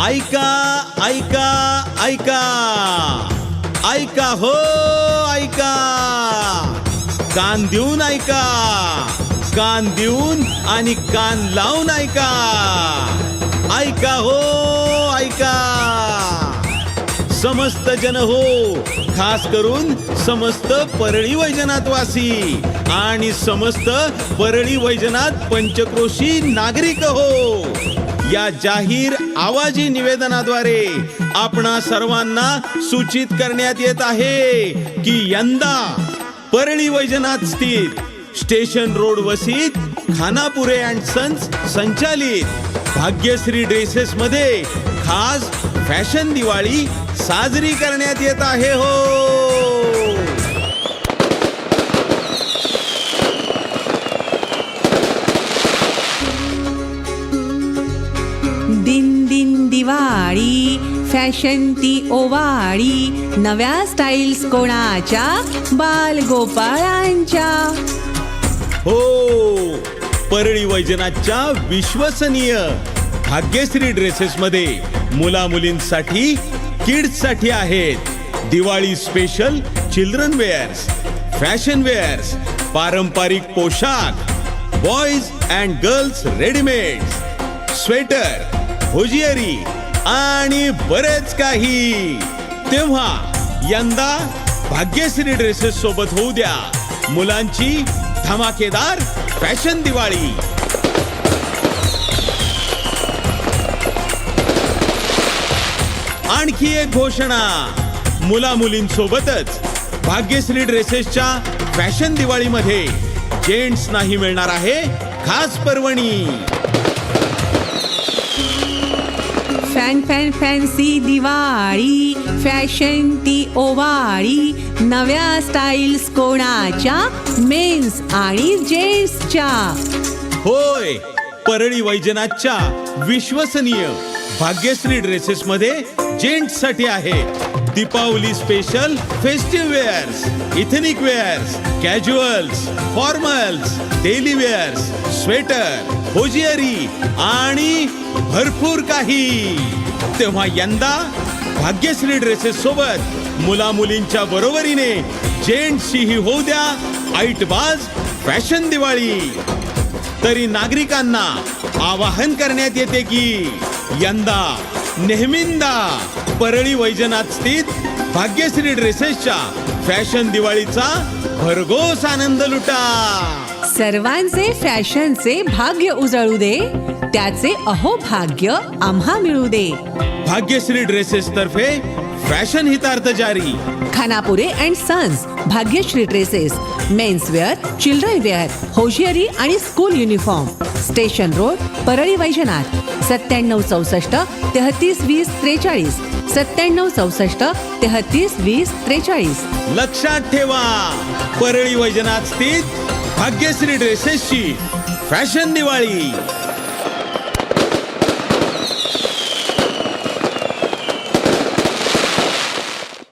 ऐका ऐका ऐका ऐका हो ऐका, कान देऊन ऐका, कान देऊन आणि कान लावून ऐका. ऐका हो ऐका, समस्त जन हो, खास करून समस्त परळी वैजनाथ वासी आणि समस्त परळी वैजनाथ पंचक्रोशी नागरिक हो. या जाहीर आवाजी निवेदनाद्वारे आपणा सर्वांना सूचित करण्यात येत आहे की यंदा परळी वैजनाथ स्थित स्टेशन रोड वसीत खानापुरे अँड सन्स संचालित भाग्यश्री ड्रेसेस मध्ये खास फॅशन दिवाळी साजरी करण्यात येत आहे हो. दिन दिन दिवाळी, फॅशन ती ओवाळी, नव्या स्टाईल्स कोणाच्या, बालगोपाळांच्या. हो, परळी वैजनाथच्या विश्वसनीय भाग्यश्री ड्रेसेस मध्ये मुला मुलींसाठी, किड्स साठी आहेत Diwali special children wears, fashion wears, पारंपरिक पोशाख, boys and girls readymade, sweater, hosiery आणि बरेच काही. तेव्हा यंदा भाग्यश्री ड्रेसेस सोबत होऊ द्या मुलांची धमाकेदार फॅशन दिवाळी. आणखी एक घोषणा, मुला मुलींसोबतच भाग्यश्री ड्रेसेसच्या फॅशन दिवाळीमध्ये जेंट्स नाही मिळणार आहे खास पर्वणी. Fan fan fancy Diwali, fashion ती ओवाळी, नव्या स्टाईल्स कोणाच्या, मेन्स आणि जेंट्सच्या. होय, परळी वैजनाथच्या विश्वसनीय भाग्यश्री ड्रेसेस मध्ये जेंट्स साठी आहे Deepavali special festive wears, ethnic wears, casuals, formals, daily wears, sweater, hosiery आणि भरपूर काही. तेव्हा यंदा भाग्यश्री ड्रेसेस सोबत मुला मुलींच्या बरोबरीने जेंट्सचीही होऊ द्या ऐटबाज फॅशन दिवाळी. तरी नागरिकांना आवाहन करण्यात येते की यंदा नेहमींदा परळी वैजनाथ स्थित भाग्यश्री ड्रेसेसच्या फॅशन दिवाळीचा भरघोस आनंद लुटा. सर्वांचे फॅशनचे भाग्य उजळू दे, त्याचे अहो भाग्य आम्हा मिळू दे. भाग्यश्री ड्रेसेस तर्फे फॅशन हितार्थ जारी. Khanapure and sons Bhagyashree dresses, men's wear, children wear, hosiery आणि school uniform, station road, Parli Vaijnath. 9764 3320 43, 9764 3320 43. लक्षात ठेवा, परळी वैजनाथ स्थित भाग्यश्री ड्रेसेसची फॅशन दिवाळी.